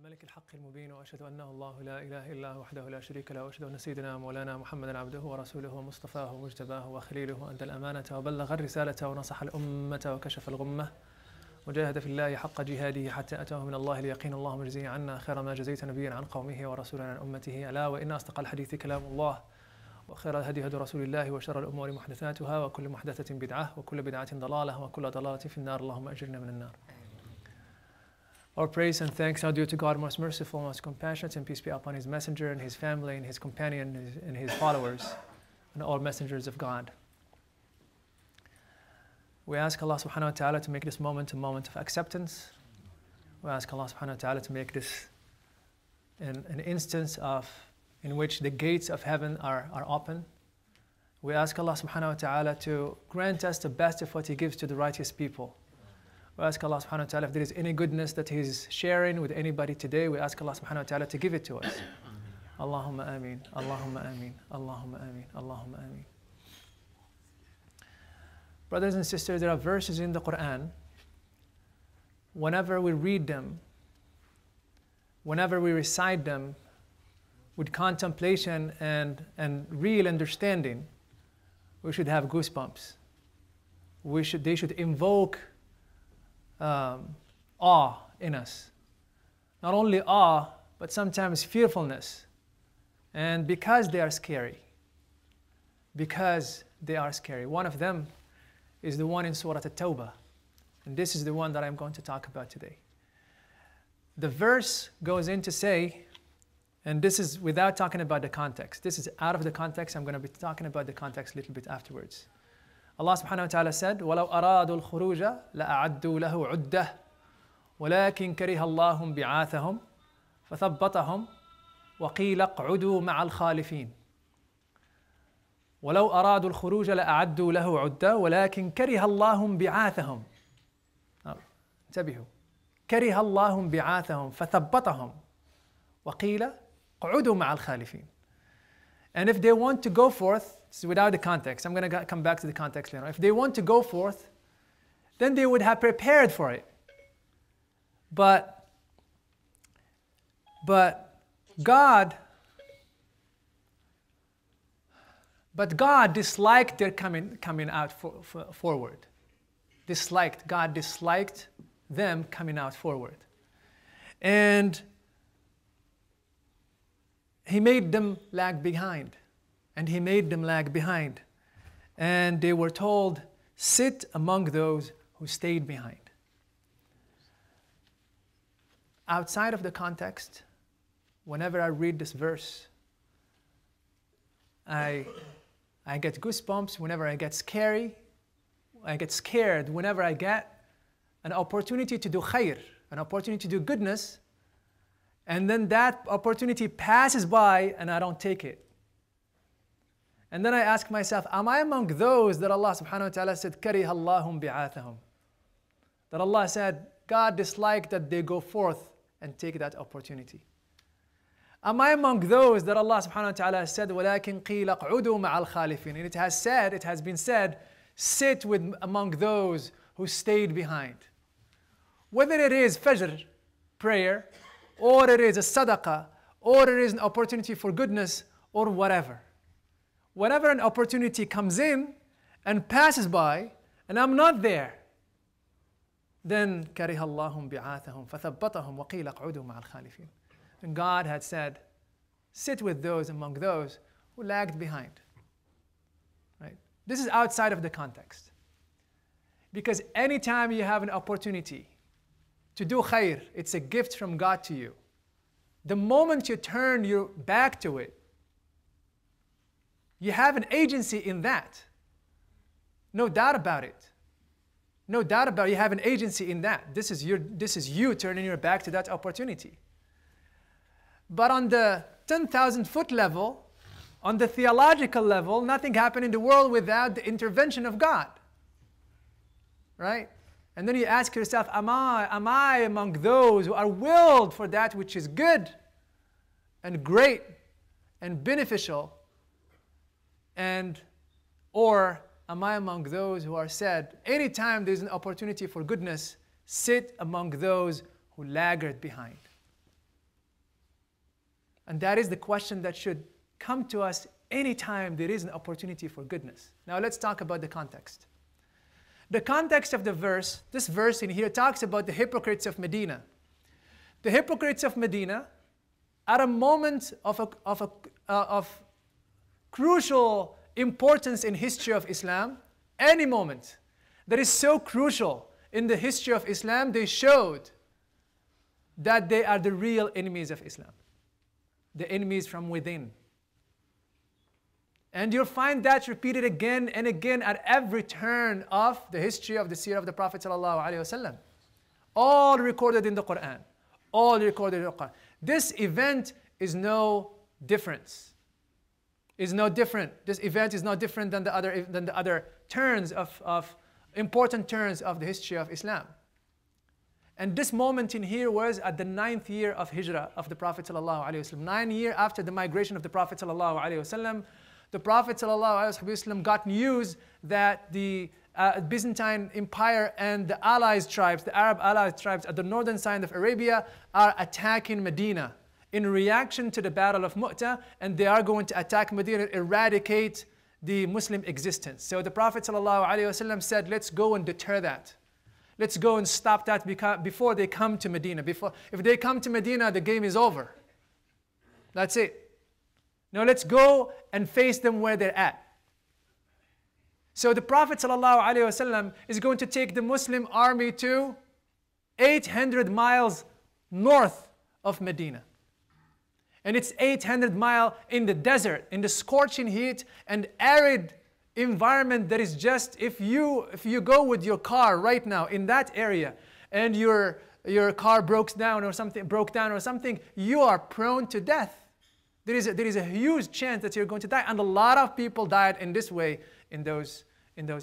الملك الحق المبين وأشهد أنه الله لا إله إلا هو وحده لا شريك له وأشهد أن سيدنا مولانا محمدا عبده ورسوله ومصطفاه ومجتباه وخليله أدى الأمانة وبلغ الرسالة ونصح الأمة وكشف الغمة وجاهد في الله حق جهاده حتى أتاه من الله اليقين. اللهم اجزه عنا خير ما جزيت نبيا عن قومه ورسولا عن أمته. ألا وإن أصدق الحديث كلام الله وخير الهدي هدي رسول الله وشر الأمور محدثاتها وكل محدثة بدعة وكل بدعة ضلالة وكل ضلالة في النار. اللهم أجرنا من النار. Our praise and thanks are due to God, most merciful, most compassionate, and peace be upon His messenger and His family and His companion and His followers and all messengers of God. We ask Allah subhanahu wa ta'ala to make this moment a moment of acceptance. We ask Allah subhanahu wa ta'ala to make this an instance in which the gates of heaven are open. We ask Allah subhanahu wa ta'ala to grant us the best of what He gives to the righteous people. We ask Allah subhanahu wa ta'ala if there is any goodness that He's sharing with anybody today, we ask Allah subhanahu wa ta'ala to give it to us. Allahumma ameen, Allahumma ameen, Allahumma ameen, Allahumma ameen. Brothers and sisters, there are verses in the Quran, whenever we read them, whenever we recite them with contemplation and real understanding, we should have goosebumps. They should invoke awe in us. Not only awe, but sometimes fearfulness. And because they are scary. Because they are scary. One of them is the one in Surah At-Tawbah. And this is the one that I'm going to talk about today. The verse goes in to say, and this is without talking about the context. This is out of the context. I'm going to be talking about the context a little bit afterwards. Allah subhanahu wa ta'ala said, وَلَوْ أَرَادُوا الْخُرُوجَ لَأَعَدُّوا لَهُ عُدَّةً وَلَكِنْ كَرِهَ اللَّهُ بِعَاثَهُمْ فَثَبَّطَهُمْ وَقِيلَ اقْعُدُوا مَعَ الْخَالِفِينَ. وَلَوْ أَرَادُوا الْخُرُوجَ لَأَعَدُّوا لَهُ عُدَّةً وَلَكِنْ كَرِهَ اللَّهُ بِعَاثَهُمْ. انتبهوا. كَرِهَ اللَّهُ بِعَاثَهُمْ فَثَبَّطَهُمْ وَقِيلَ اقْعُدُوا مَعَ الْخَالِفِينَ. And if they want to go forth, this is without the context, I'm going to come back to the context later. If they want to go forth, then they would have prepared for it. But God disliked their coming out forward. God disliked them coming out forward. And He made them lag behind. And He made them lag behind. And they were told, sit among those who stayed behind. Outside of the context, whenever I read this verse, I get goosebumps. Whenever I get scared whenever I get an opportunity to do khair, an opportunity to do goodness, and then that opportunity passes by and I don't take it. And then I ask myself, am I among those that Allah subhanahu wa ta'ala said, كَرِهَ اللَّهُ بِعَاثَهُمْ? That Allah said, God disliked that they go forth and take that opportunity. Am I among those that Allah subhanahu wa ta'ala said, وَلَكِنْ قِيلَ اقْعُدُوا مَعَ الْخَالِفِينَ? And it has been said, sit among those who stayed behind. Whether it is Fajr, prayer, or it is a sadaqah, or it is an opportunity for goodness, or whatever. Whenever an opportunity comes in and passes by, and I'm not there, then كَرِهَ اللَّهُ بِعَاثَهُمْ فَثَبَّطَهُمْ وَقِيلَ اقْعُدُوا مَعَ الْخَالِفِينَ. And God had said, sit with those among those who lagged behind. Right? This is outside of the context. Because anytime you have an opportunity to do khair, it's a gift from God to you. The moment you turn your back to it, you have an agency in that. No doubt about it. No doubt about it. You have an agency in that. This is you turning your back to that opportunity. But on the 10,000-foot level, on the theological level, nothing happened in the world without the intervention of God. Right? And then you ask yourself, am I among those who are willed for that which is good and great and beneficial? Or am I among those who are said, anytime there's an opportunity for goodness, sit among those who lagged behind? And that is the question that should come to us anytime there is an opportunity for goodness. Now let's talk about the context. The context of the verse, this verse in here talks about the hypocrites of Medina. The hypocrites of Medina, at a moment of crucial importance in history of Islam, any moment that is so crucial in the history of Islam, they showed that they are the real enemies of Islam, the enemies from within. And you'll find that repeated again and again at every turn of the history of the seerah of the Prophet ﷺ. All recorded in the Quran. All recorded in the Quran. This event is no difference. Is no different. This event is no different than the other turns of important turns of the history of Islam. And this moment in here was at the 9th year of Hijrah of the Prophet ﷺ. 9 years after the migration of the Prophet ﷺ, the Prophet ﷺ got news that the Byzantine Empire and the allied tribes, the Arab allied tribes at the northern side of Arabia are attacking Medina in reaction to the Battle of Mu'tah, and they are going to attack Medina, eradicate the Muslim existence. So the Prophet ﷺ said, let's go and deter that. Let's go and stop that before they come to Medina. If they come to Medina, the game is over. That's it. Now let's go and face them where they're at. So the Prophet ﷺ is going to take the Muslim army to 800 miles north of Medina. And it's 800 miles in the desert, in the scorching heat and arid environment that is just, if you go with your car right now in that area and your car broke down or something, you are prone to death. There is a huge chance that you're going to die, and a lot of people died in this way in those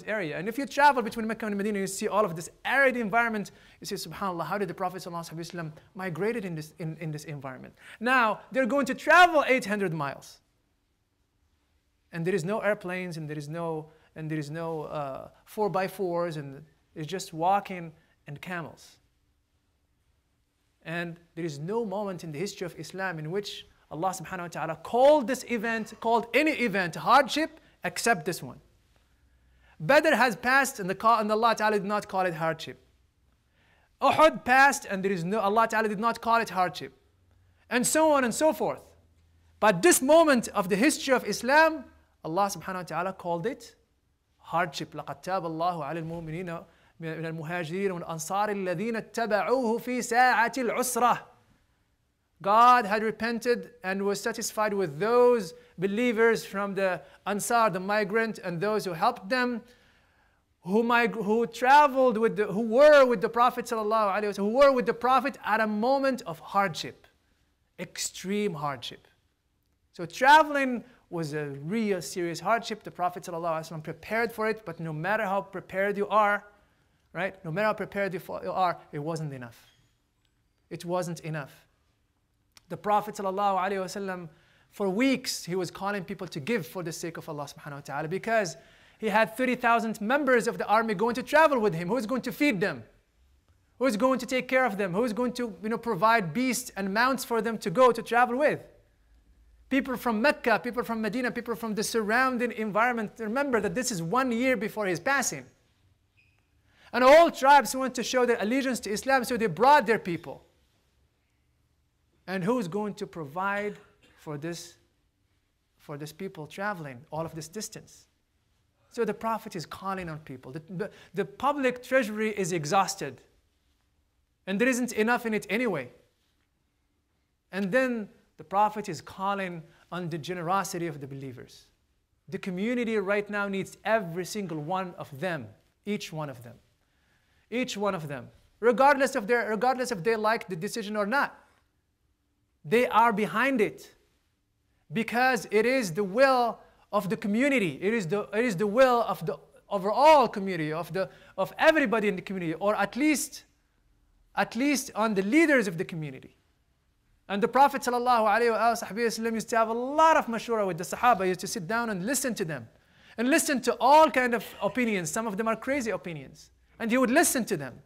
areas. And if you travel between Mecca and Medina, you see all of this arid environment. You see, subhanAllah, how did the Prophet ﷺ migrated in this environment? Now they're going to travel 800 miles, and there is no airplanes, and there is no 4x4s, and it's just walking and camels. And there is no moment in the history of Islam in which Allah subhanahu wa ta'ala called this event, called any event hardship except this one. Badr has passed and Allah ta'ala did not call it hardship. Uhud passed and Allah ta'ala did not call it hardship. And so on and so forth. But this moment of the history of Islam, Allah subhanahu wa ta'ala called it hardship. لَقَدْ تَابَ اللَّهُ عَلَى الْمُؤْمِنِينَ مِنَ الْمُهَاجِرِينَ وَالْأَنصَارِ الَّذِينَ اتَّبَعُوهُ فِي سَاعَةِ الْعُسْرَةِ. God had repented and was satisfied with those believers from the Ansar, the migrant, and those who helped them, who traveled who were with the Prophet ﷺ, who were with the Prophet at a moment of hardship, extreme hardship. So traveling was a real serious hardship. The Prophet ﷺ prepared for it, but no matter how prepared you are, right? No matter how prepared you are, it wasn't enough. It wasn't enough. The Prophet ﷺ, for weeks, he was calling people to give for the sake of Allah subhanahu wa ta'ala, because he had 30,000 members of the army going to travel with him. Who is going to feed them? Who is going to take care of them? Who is going to provide beasts and mounts for them to go to travel with? People from Mecca, people from Medina, people from the surrounding environment. Remember that this is 1 year before his passing. And all tribes want to show their allegiance to Islam, so they brought their people. And who is going to provide for this people traveling all of this distance? So the Prophet is calling on people. The public treasury is exhausted. And there isn't enough in it anyway. And then the Prophet is calling on the generosity of the believers. The community right now needs every single one of them. Each one of them. Each one of them. Regardless if they like the decision or not. They are behind it, because it is the will of the community. It is the will of the overall community, of everybody in the community, or at least on the leaders of the community. And the Prophet ﷺ used to have a lot of mashura with the Sahaba. He used to sit down and listen to them, and listen to all kind of opinions. Some of them are crazy opinions, and he would listen to them.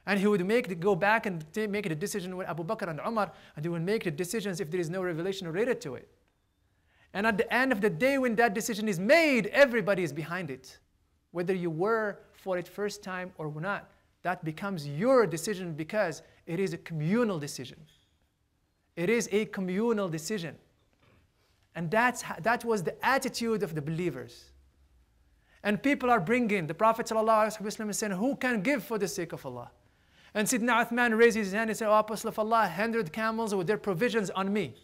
And he would go back and make the decision with Abu Bakr and Umar, and he would make the decisions if there is no revelation related to it. And at the end of the day, when that decision is made, everybody is behind it. Whether you were for it first time or not, that becomes your decision because it is a communal decision. It is a communal decision. And that was the attitude of the believers. And people are bringing, the Prophet ﷺ is saying, who can give for the sake of Allah? And Sayyidina Uthman raised his hand and said, "O Apostle of Allah, 100 camels with their provisions on me."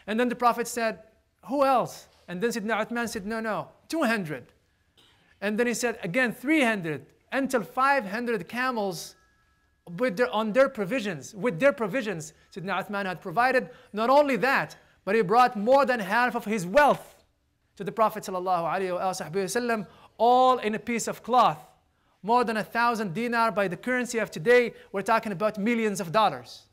And then the Prophet said, "Who else?" And then Sayyidina Uthman said, "No, 200. And then he said, again, 300, until 500 camels with their provisions. Sayyidina Uthman had provided. Not only that, but he brought more than half of his wealth to the Prophet ﷺ, all in a piece of cloth. More than 1,000 dinar by the currency of today. We're talking about millions of dollars.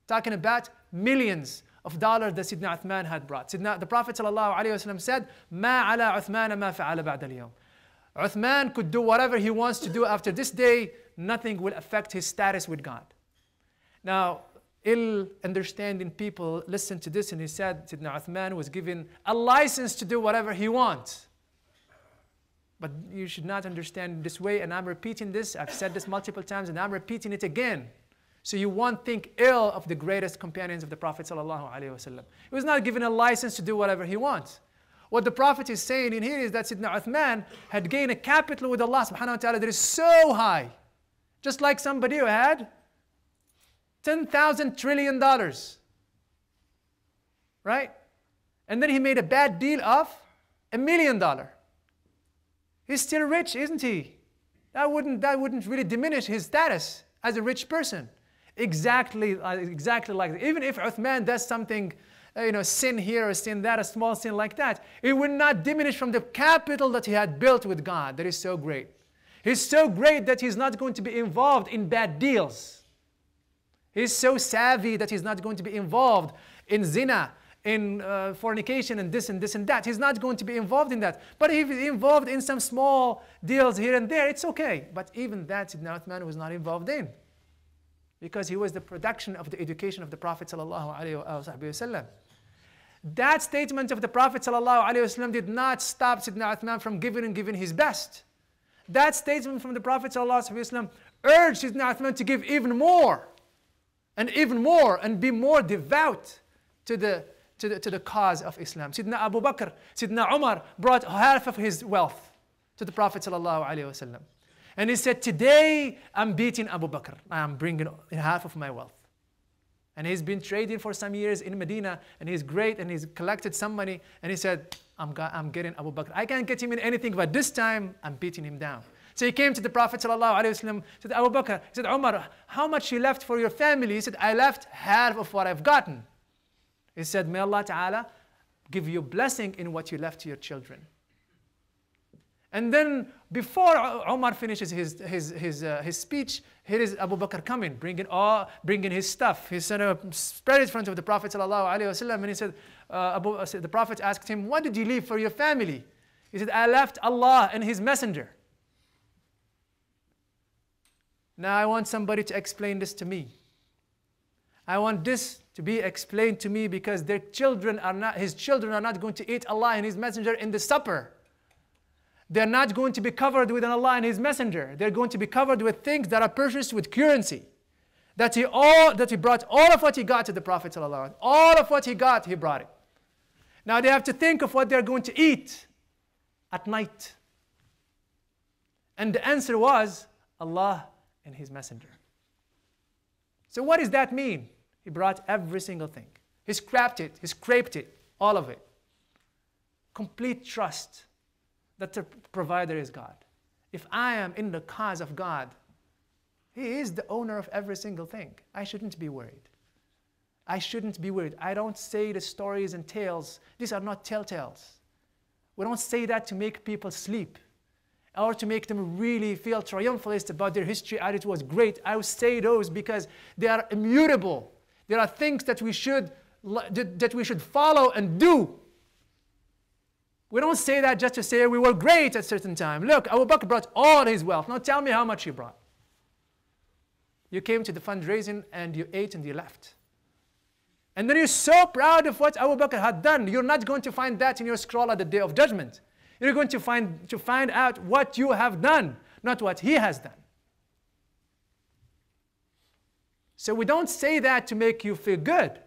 Talking about millions of dollars that Sayyidina Uthman had brought. The Prophet ﷺ said, "Ma ala Uthman ma fa'ala ba'da al-yawm." Uthman could do whatever he wants to do after this day. Nothing will affect his status with God. Now, ill-understanding people listened to this and he said, Sayyidina Uthman was given a license to do whatever he wants. But you should not understand this way, and I'm repeating this. I've said this multiple times, and I'm repeating it again. So you won't think ill of the greatest companions of the Prophet ﷺ. He was not given a license to do whatever he wants. What the Prophet is saying in here is that Sayyidina Uthman had gained a capital with Allah subhanahu wa ta'ala that is so high. Just like somebody who had $10,000 trillion. Right? And then he made a bad deal of $1 million. He's still rich, isn't he? That wouldn't really diminish his status as a rich person. Exactly like that. Even if Uthman does something, sin here or sin that, a small sin like that, it would not diminish from the capital that he had built with God. That is so great. He's so great that he's not going to be involved in bad deals. He's so savvy that he's not going to be involved in zina, in fornication and this and this and that. He's not going to be involved in that. But if he's involved in some small deals here and there, it's okay. But even that, Sayyidina Uthman was not involved in. Because he was the production of the education of the Prophet ﷺ. That statement of the Prophet ﷺ did not stop Sayyidina Uthman from giving his best. That statement from the Prophet ﷺ urged Sayyidina Uthman to give even more, and be more devout to the cause of Islam. Sayyidina Abu Bakr, Sayyidina Umar brought half of his wealth to the Prophet ﷺ. And he said, "Today I'm beating Abu Bakr. I'm bringing half of my wealth." And he's been trading for some years in Medina, and he's great, and he's collected some money. And he said, I'm getting Abu Bakr. I can't get him in anything, but this time I'm beating him down. So he came to the Prophet ﷺ, said, "Abu Bakr," he said, "Umar, how much you left for your family?" He said, "I left half of what I've gotten." He said, "May Allah Ta'ala give you blessing in what you left to your children." And then before Umar finishes his speech, here is Abu Bakr coming, bringing his stuff. He said, spread it in front of the Prophet ﷺ, and he said, the Prophet asked him, "What did you leave for your family?" He said, "I left Allah and His Messenger." Now I want somebody to explain this to me. I want this to be explained to me because his children are not going to eat Allah and His Messenger in the supper. They're not going to be covered with an Allah and His Messenger. They're going to be covered with things that are purchased with currency. That he brought all of what he got to the Prophet ﷺ. All of what he got, he brought it. Now they have to think of what they're going to eat at night. And the answer was Allah and His Messenger. So what does that mean? He brought every single thing. He scrapped it, all of it. Complete trust that the provider is God. If I am in the cause of God, He is the owner of every single thing. I shouldn't be worried. I shouldn't be worried. I don't say the stories and tales. These are not telltales. We don't say that to make people sleep or to make them really feel triumphalist about their history and it was great. I would say those because they are immutable. There are things that we should follow and do. We don't say that just to say we were great at a certain time. Look, Abu Bakr brought all his wealth. Now tell me how much he brought. You came to the fundraising and you ate and you left. And then you're so proud of what Abu Bakr had done. You're not going to find that in your scroll at the day of judgment. You're going to find out what you have done, not what he has done. So we don't say that to make you feel good.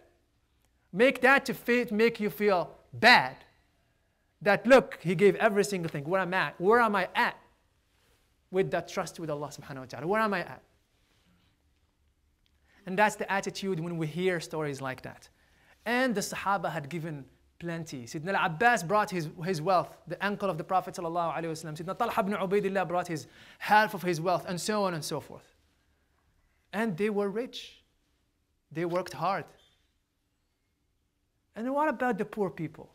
Make that to make you feel bad. That look, he gave every single thing. Where am I at with that trust with Allah subhanahu wa ta'ala? Where am I at? And that's the attitude when we hear stories like that. And the Sahaba had given plenty. Sayyidina al-Abbas brought his wealth, the uncle of the Prophet sallallahu alaihi wasallam. Sayyidina Talha ibn Ubaidillah brought his half of his wealth, and so on and so forth. And they were rich. They worked hard. And what about the poor people?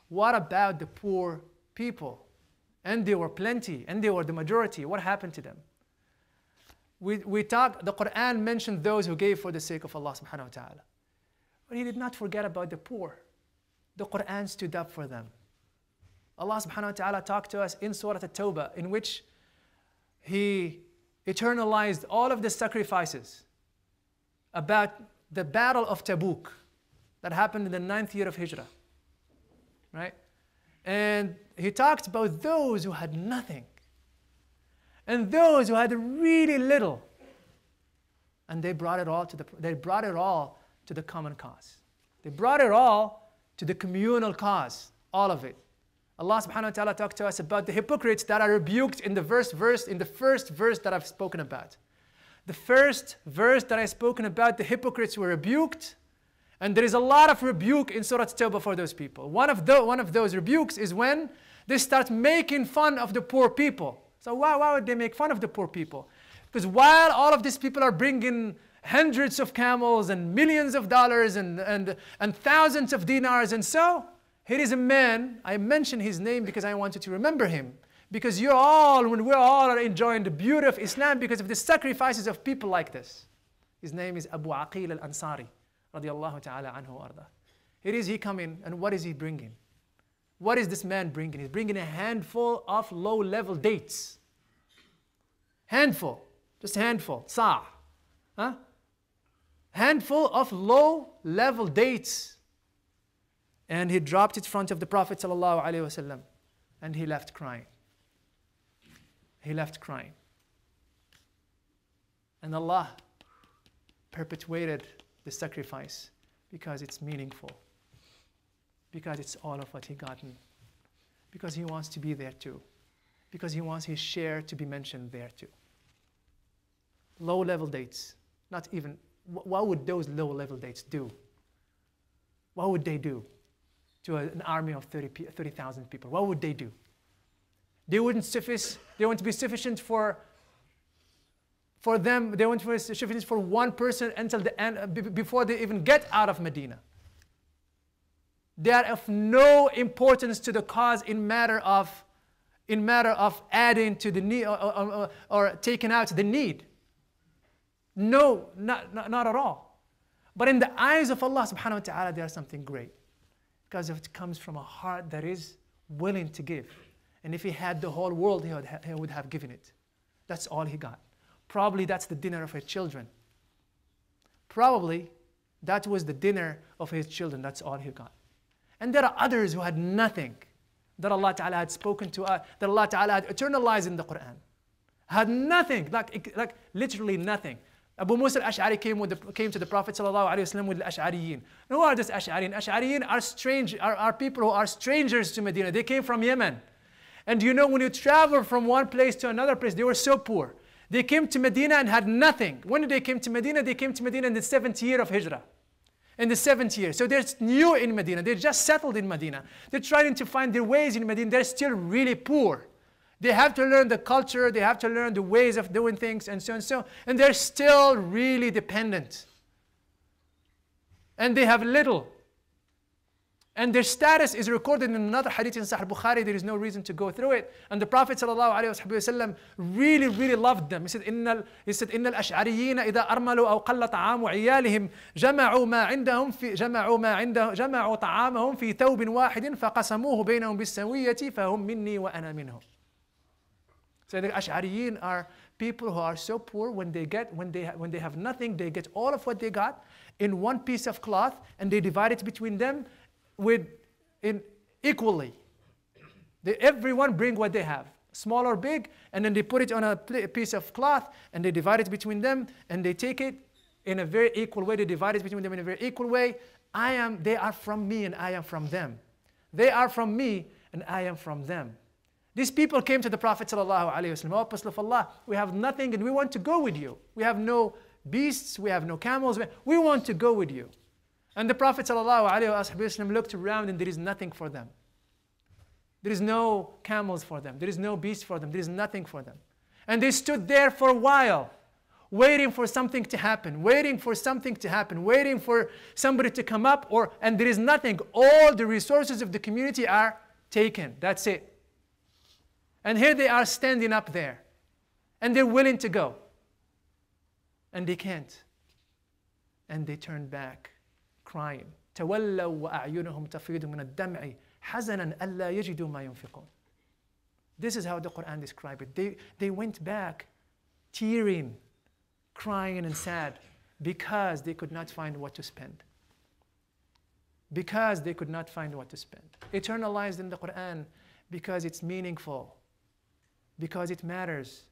What about the poor people? And they were plenty, and they were the majority. What happened to them? The Quran mentioned those who gave for the sake of Allah subhanahu wa ta'ala. But he did not forget about the poor. The Quran stood up for them. Allah subhanahu wa ta'ala talked to us in Surah At-Tawbah, in which He eternalized all of the sacrifices about the battle of Tabuk that happened in the 9th year of Hijrah. Right? And He talked about those who had nothing. And those who had really little, and they brought it all to the common cause. They brought it all to the communal cause, all of it. Allah subhanahu wa ta'ala talked to us about the hypocrites that are rebuked in the first verse that I've spoken about. The first verse that I've spoken about, the hypocrites were rebuked, and there is a lot of rebuke in Surah Tawbah for those people. One of those rebukes is when they start making fun of the poor people. So why would they make fun of the poor people? Because while all of these people are bringing hundreds of camels and millions of dollars and thousands of dinars, and so here is a man, I mention his name because I wanted to remember him. Because when we're all enjoying the beauty of Islam because of the sacrifices of people like this. His name is Abu Aqil al-Ansari, radiyallahu ta'ala anhu arda. Here is he coming, and what is he bringing? What is this man bringing? He's bringing a handful of low-level dates. Handful, just a handful, sa'. Huh? Handful of low-level dates. And he dropped it in front of the Prophet sallallahu alaihi wasallam, and he left crying. He left crying. And Allah perpetuated the sacrifice because it's meaningful. Because it's all of what he gotten. Because he wants to be there too. Because he wants his share to be mentioned there too. Low-level dates. Not even, what would those low-level dates do? What would they do to an army of 30,000 people? What would they do? They wouldn't be sufficient for them. They wouldn't be sufficient for one person until the end, before they even get out of Medina. They are of no importance to the cause in matter of adding to the need or taking out the need. No, not at all. But in the eyes of Allah subhanahu wa ta'ala, they are something great. Because it comes from a heart that is willing to give. And if he had the whole world, he would have given it. That's all he got. Probably that's the dinner of his children. Probably that was the dinner of his children. That's all he got. And there are others who had nothing that Allah Ta'ala had spoken to us, that Allah Ta'ala had eternalized in the Quran. Had nothing, like literally nothing. Abu Musa al-Ash'ari came to the Prophet ﷺ with the Ash'ariyin. Who are these Ash'ariyin? Ash'ariyin are people who are strangers to Medina. They came from Yemen. And you know, when you travel from one place to another place, they were so poor. They came to Medina and had nothing. When did they came to Medina? They came to Medina in the 7th year of Hijrah. In the 7th year. So they're new in Medina. They're just settled in Medina. They're trying to find their ways in Medina. They're still really poor. They have to learn the culture. They have to learn the ways of doing things and so and so. And they're still really dependent. And they have little. And their status is recorded in another hadith in Sahih Bukhari. There is no reason to go through it. And the Prophet ﷺ really, really loved them. He said, إِنَّ الْأَشْعَرِيِّينَ إِذَا أَرْمَلُوا أَوْ قَلَّ طَعَامُ عِيَالِهِمْ جَمَعُوا طَعَامَهُمْ فِي ثَوْبٍ وَاحِدٍ فَقَسَمُوهُ بَيْنَهُمْ بِالسَّوِيَّةِ فَهُمْ مِنِّي وَأَنَا مِنْهُمْ. So the Ash'ariyin are people who are so poor when they have nothing, they get all of what they got in one piece of cloth and they divide it between them equally. Everyone bring what they have, small or big, and then they put it on a piece of cloth and they divide it between them and they take it in a very equal way. They divide it between them in a very equal way. They are from me and I am from them. They are from me and I am from them. These people came to the Prophet ﷺ, "O Apostle of Allah, we have nothing and we want to go with you. We have no beasts, we have no camels, we want to go with you." And the Prophet ﷺ looked around and there is nothing for them. There is no camels for them. There is no beast for them. There is nothing for them. And they stood there for a while, waiting for something to happen, waiting for something to happen, waiting for somebody to come up, and there is nothing. All the resources of the community are taken. That's it. And here they are standing up there. And they're willing to go. And they can't. And they turn back, crying. تَوَلَّوْا وَأَعْيُنُهُمْ تَفِيضُ مِنَ الدَّمْعِ حَزَنًا أَلَّا يَجِدُوا مَا يُنْفِقُونَ. This is how the Quran describes it. They went back, tearing, crying and sad, because they could not find what to spend. Because they could not find what to spend. Eternalized in the Quran because it's meaningful, because it matters.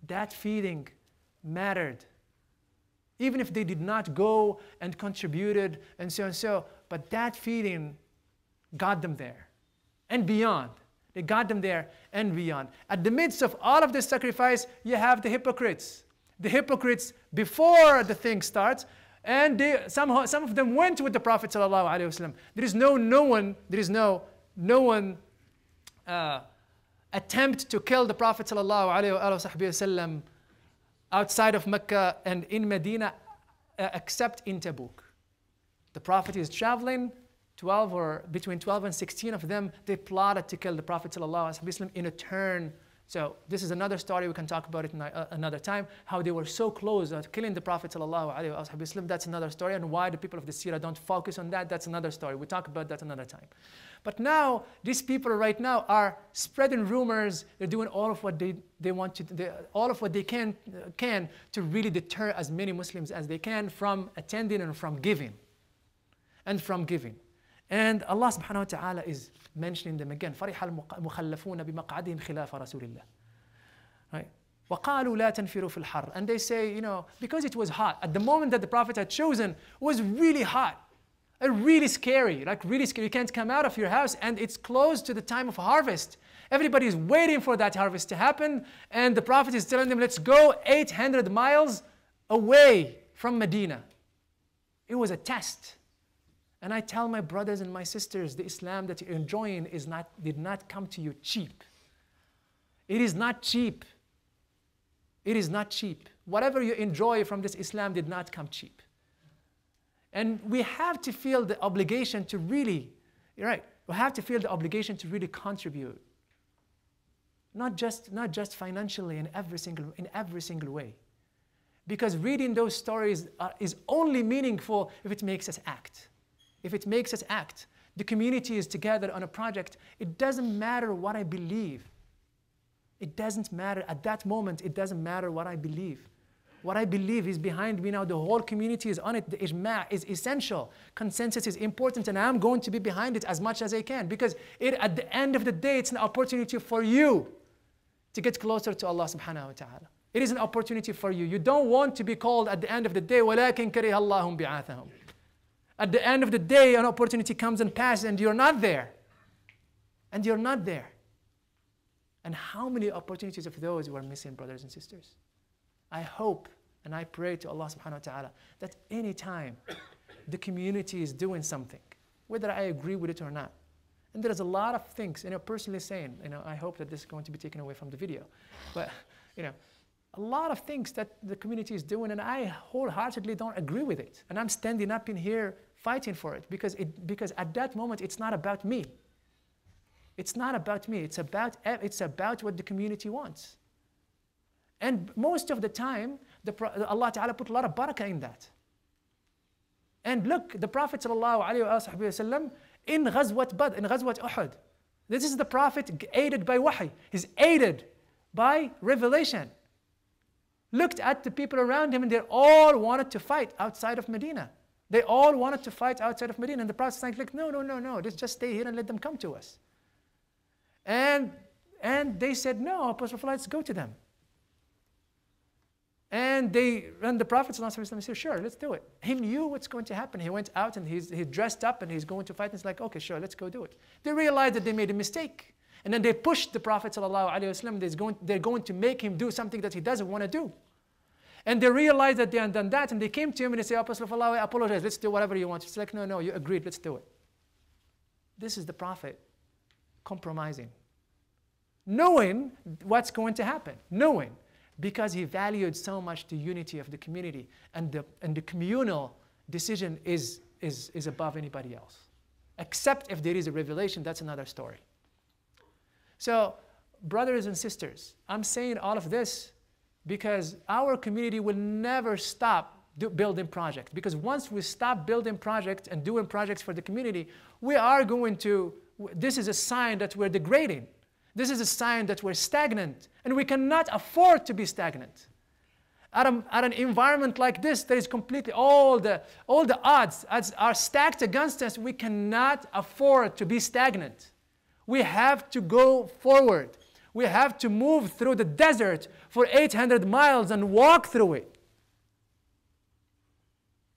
That feeling mattered. Even if they did not go and contributed and so and so, but that feeling got them there and beyond. They got them there and beyond. At the midst of all of this sacrifice, you have the hypocrites. The hypocrites before the thing starts, and some of them went with the Prophet ﷺ. There is no one attempt to kill the Prophet ﷺ outside of Mecca and in Medina except in Tabuk. The Prophet is traveling, between 12 and 16 of them, they plotted to kill the Prophet ﷺ in a turn. So this is another story, we can talk about it another time, how they were so close to killing the Prophet ﷺ. That's another story, and why the people of the Sirah don't focus on that, that's another story. We talk about that another time. But now, these people right now are spreading rumors. They're doing all of what they want to, all of what they can to really deter as many Muslims as they can from attending and from giving. And Allah subhanahu wa ta'ala is mentioning them again. فَرِحَ الْمُخَلَّفُونَ بِمَقْعَدِهِمْ خِلَافَ رَسُولِ اللَّهِ. Right? وَقَالُوا لَا تَنْفِرُوا فِي الْحَرِّ. And they say, because it was hot. At the moment that the Prophet had chosen, it was really hot. Really scary, really scary. You can't come out of your house and it's close to the time of harvest. Everybody is waiting for that harvest to happen. And the Prophet is telling them, let's go 800 miles away from Medina. It was a test. And I tell my brothers and my sisters, the Islam that you're enjoying did not come to you cheap. It is not cheap. It is not cheap. Whatever you enjoy from this Islam did not come cheap. And we have to feel the obligation to really, you're right, we have to feel the obligation to really contribute. Not just financially in every single way. Because reading those stories is only meaningful if it makes us act. If it makes us act, the community is together on a project, it doesn't matter what I believe. It doesn't matter. At that moment, it doesn't matter what I believe. What I believe is behind me now. The whole community is on it. The ijma' is essential. Consensus is important, and I'm going to be behind it as much as I can, because at the end of the day, it's an opportunity for you to get closer to Allah subhanahu wa ta'ala. It is an opportunity for you. You don't want to be called at the end of the day, وَلَكِنْ كَرِهَ اللَّهُ بِعَاثَهُم. At the end of the day, an opportunity comes and passes, and you're not there. And you're not there. And how many opportunities of those were missing, brothers and sisters? I hope and I pray to Allah subhanahu wa ta'ala that any time the community is doing something, whether I agree with it or not, and there's a lot of things, personally saying, I hope that this is going to be taken away from the video, but, a lot of things that the community is doing, and I wholeheartedly don't agree with it. And I'm standing up in here fighting for it, because at that moment, it's not about me. It's not about me. It's about what the community wants. And most of the time, Allah Ta'ala put a lot of barakah in that. And look, the Prophet ﷺ in Ghazwat Badr, in Ghazwat Uhud, this is the Prophet aided by wahy. He's aided by revelation. Looked at the people around him and they all wanted to fight outside of Medina. They all wanted to fight outside of Medina. And the Prophet was like, no, no, no, no, just stay here and let them come to us. And they said, no, Apostle, let's go to them. And the Prophet said, sure, let's do it. He knew what's going to happen. He went out and he dressed up and he's going to fight. And he's like, okay, sure, let's go do it. They realized that they made a mistake. And then they pushed the Prophet ﷺ. They're going to make him do something that he doesn't want to do. And they realized that they had done that. And they came to him and they said, Apostle of Allah, I apologize. Let's do whatever you want. He's like, no, no, you agreed. Let's do it. This is the Prophet compromising. Knowing what's going to happen. Knowing. Because he valued so much the unity of the community, and the communal decision is above anybody else. Except if there is a revelation, that's another story. So, brothers and sisters, I'm saying all of this because our community will never stop building projects. Because once we stop building projects and doing projects for the community, we are going to, this is a sign that we're degrading. This is a sign that we're stagnant, and we cannot afford to be stagnant. At an environment like this, there is completely all the odds are stacked against us. We cannot afford to be stagnant. We have to go forward. We have to move through the desert for 800 miles and walk through it.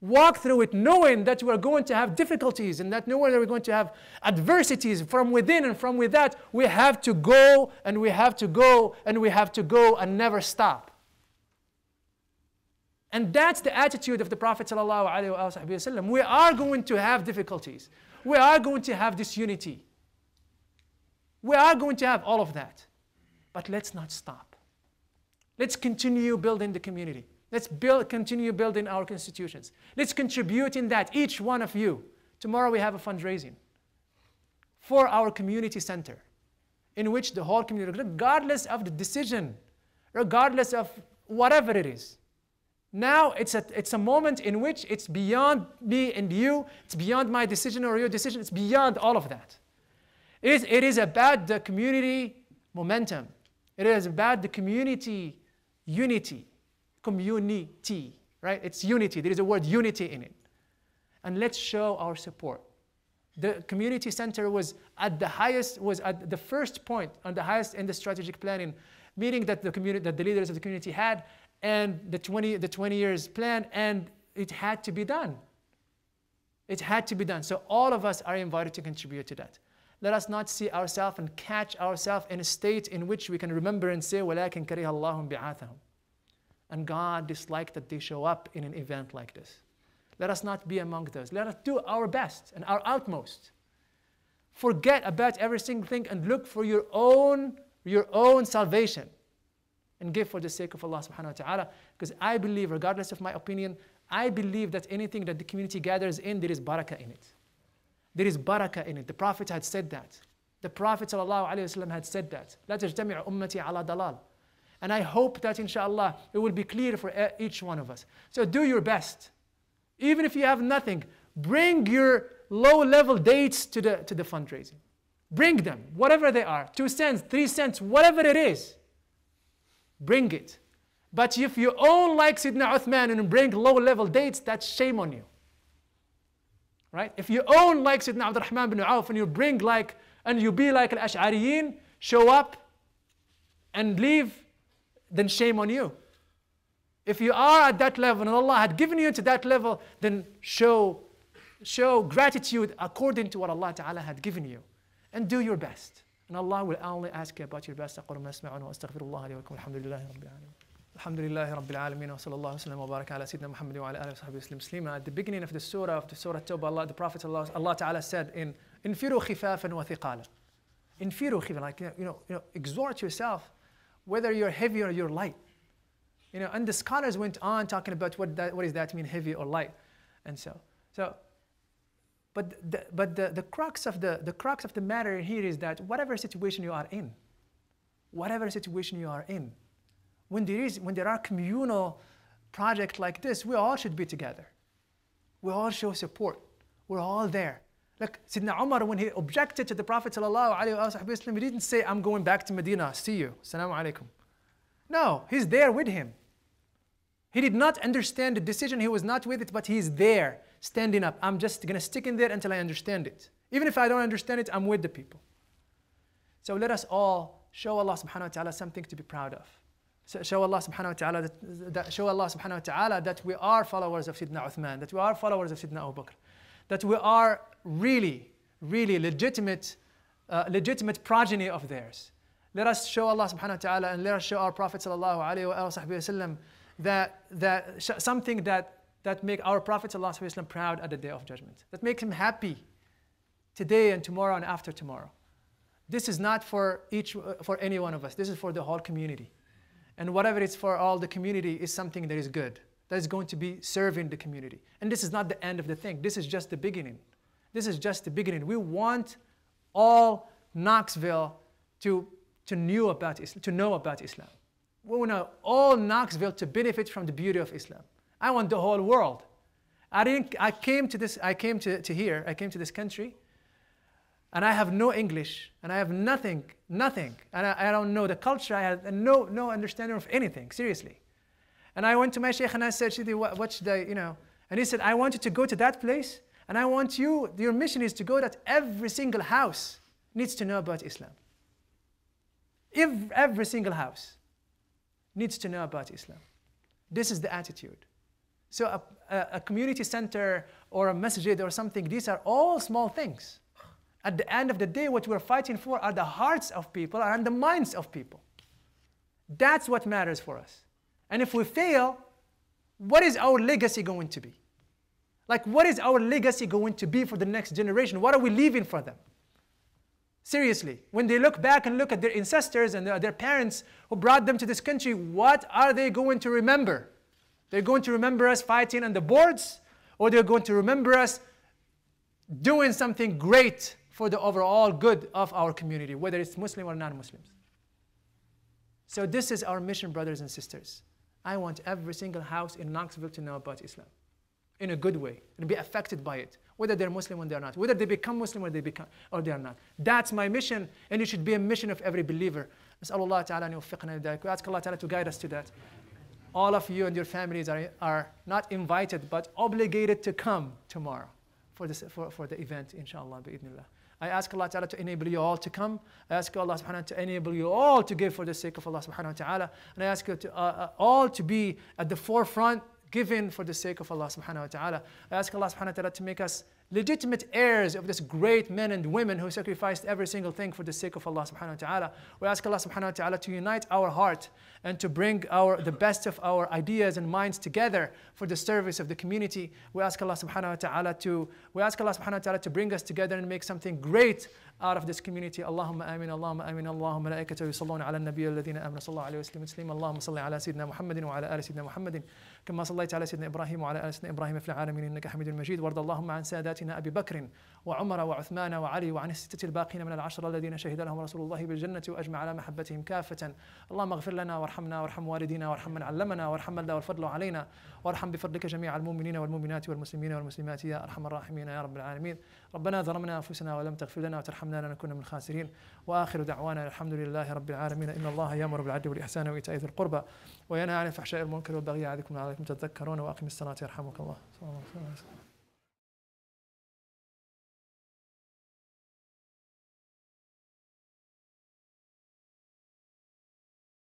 Walk through it knowing that we're going to have difficulties and that knowing that we're going to have adversities from within and from without. We have to go and we have to go and we have to go and never stop. And that's the attitude of the Prophet ﷺ. We are going to have difficulties. We are going to have disunity. We are going to have all of that. But let's not stop. Let's continue building the community. Let's continue building our institutions. Let's contribute in that, each one of you. Tomorrow we have a fundraising for our community center, in which the whole community, regardless of the decision, regardless of whatever it is. Now it's a moment in which it's beyond me and you, it's beyond my decision or your decision, it's beyond all of that. It is about the community momentum. It is about the community unity. Community, right? It's unity. There is a word unity in it. And let's show our support. The community center was at the first point, on the highest in the strategic planning meeting that the leaders of the community had, and the 20 years plan, and it had to be done. It had to be done. So all of us are invited to contribute to that. Let us not see ourselves and catch ourselves in a state in which we can remember and say, وَلَكِنْ كَرِهَ اللَّهُ بِعَاثَهُمْ. And God disliked that they show up in an event like this. Let us not be among those. Let us do our best and our utmost. Forget about every single thing and look for your own salvation. And give for the sake of Allah subhanahu wa ta'ala. Because I believe, regardless of my opinion, I believe that anything that the community gathers in, there is barakah in it. There is barakah in it. The Prophet had said that. The Prophet ﷺ had said that. لا تجتمع أمتي على ضلال. And I hope that inshallah it will be clear for each one of us. So do your best. Even if you have nothing, bring your low-level dates to the fundraising. Bring them, whatever they are, 2 cents, 3 cents, whatever it is. Bring it. But if you own like Sidna Uthman and bring low-level dates, that's shame on you. Right? If you own like Sidna Abd al-Rahman bin Auf and you bring like, and you be like al-Ash'ariyin, show up and leave, then shame on you. If you are at that level and Allah had given you to that level, then show gratitude according to what Allah Ta'ala had given you. And do your best. And Allah will only ask you about your best. أقول ما تسمعون وأستغفر الله لي ولكم الحمد لله رب العالمين. الحمد لله رب العالمين وصلى الله وسلم وبارك على سيدنا محمد وعلى آله وصحبه وسلم تسليما. At the beginning of the surah Tabuk, the Prophet Allah Ta'ala said in انفروا خفافا وثقالا. Infiru khifan, like exhort yourself, whether you're heavy or you're light. And the scholars went on talking about what does that mean, heavy or light, and but the crux of the matter here is that whatever situation you are in, when there are communal projects like this, we all should be together. We all show support. We're all there. Like Sidna Umar, when he objected to the Prophet ﷺ, he didn't say, I'm going back to Medina, see you, Assalamu alaikum. No, he's there with him. He did not understand the decision, he was not with it, but he's there, standing up. I'm just going to stick in there until I understand it. Even if I don't understand it, I'm with the people. So let us all show Allah subhanahu wa ta'ala something to be proud of. So show Allah subhanahu wa ta'ala that we are followers of Sayyidina Uthman, that we are followers of Sayyidina Abu Bakr, that we are really legitimate progeny of theirs. Let us show Allah subhanahu wa ta'ala and let us show our Prophet sallallahu alayhi wa sallam something that make our Prophet sallallahu alayhi wa sallam proud at the Day of Judgment, that makes him happy today and tomorrow and after tomorrow. This is not for any one of us. This is for the whole community. And whatever it's for all the community is something that is good, that is going to be serving the community. And this is not the end of the thing. This is just the beginning. This is just the beginning. We want all Knoxville to know about Islam. We want all Knoxville to benefit from the beauty of Islam. I want the whole world. I came to this country, and I have no English, and I have nothing, and I don't know the culture. I have no understanding of anything, seriously. And I went to my Shaykh and I said, Shidi, what should I, And he said, I want you to go to that place, and I want your mission is to go that every single house needs to know about Islam. Every single house needs to know about Islam. This is the attitude. So a community center or a masjid or something, these are all small things. At the end of the day, what we're fighting for are the hearts of people and the minds of people. That's what matters for us. And if we fail, what is our legacy going to be? Like, what is our legacy going to be for the next generation? What are we leaving for them? Seriously, when they look back and look at their ancestors and their parents who brought them to this country, what are they going to remember? They're going to remember us fighting on the boards, or they're going to remember us doing something great for the overall good of our community, whether it's Muslim or non-Muslims. So this is our mission, brothers and sisters. I want every single house in Knoxville to know about Islam in a good way and be affected by it, whether they're Muslim or they're not, whether they become Muslim or they are not. That's my mission, and it should be a mission of every believer. نسأل الله تعالى أن يوفقنا لذلك. We ask Allah Ta'ala to guide us to that. All of you and your families are not invited but obligated to come tomorrow for the event, inshallah, bi'idhnillah. I ask Allah Ta'ala to enable you all to come. I ask Allah Subhanahu wa Ta'ala to enable you all to give for the sake of Allah Subhanahu wa Ta'ala. And I ask you to, all to be at the forefront, giving for the sake of Allah Subhanahu wa Ta'ala. I ask Allah Subhanahu wa Ta'ala to make us legitimate heirs of this great men and women who sacrificed every single thing for the sake of Allah Subhanahu wa Ta'ala. We ask Allah Subhanahu wa Ta'ala to unite our heart and to bring the best of our ideas and minds together for the service of the community. We ask Allah Subhanahu wa Ta'ala to bring us together and make something great out of this community. Allahumma amin, Allahumma amin, Allahumma malaikatahu yusalluna ala an-nabiyyi alladhina amanu sallallahu alayhi wa sallam. Allahumma salli ala Sayyidina Muhammadin wa ala ali Sayyidina Muhammadin kama sallaita ala Sayyidina Ibrahim wa ala ali Sayyidina Ibrahim fil alamin innaka Hamidun Majid. Warda Allahumma an sadatina Abi Bakr wa Umar wa Uthman wa Ali wa an as-sittati al-baqina min al-ashra alladhina shahida lahum Rasulullah bil jannati wa ajma' ala mahabbatihim kaffatan. Allahumma ighfir lana warhamna warham walidina warham man 'allamana warham man lahu al-fadlu alayna warham bi fadlika jami' al-mu'minina wal mu'minati wal muslimina wal muslimati ya arhamar rahimin ya rabbal alamin. ربنا ظلمنا أنفسنا ولم تغفر لنا وترحمنا لنكن من الخاسرين وآخر دعوانا الحمد لله رب العالمين إن الله يأمر بالعدل والإحسان وإيتاء ذي القربى وينهى عن الفحشاء والمنكر والبغي يعظكم لعلكم تذكرون وأقم الصلاة يرحمك الله.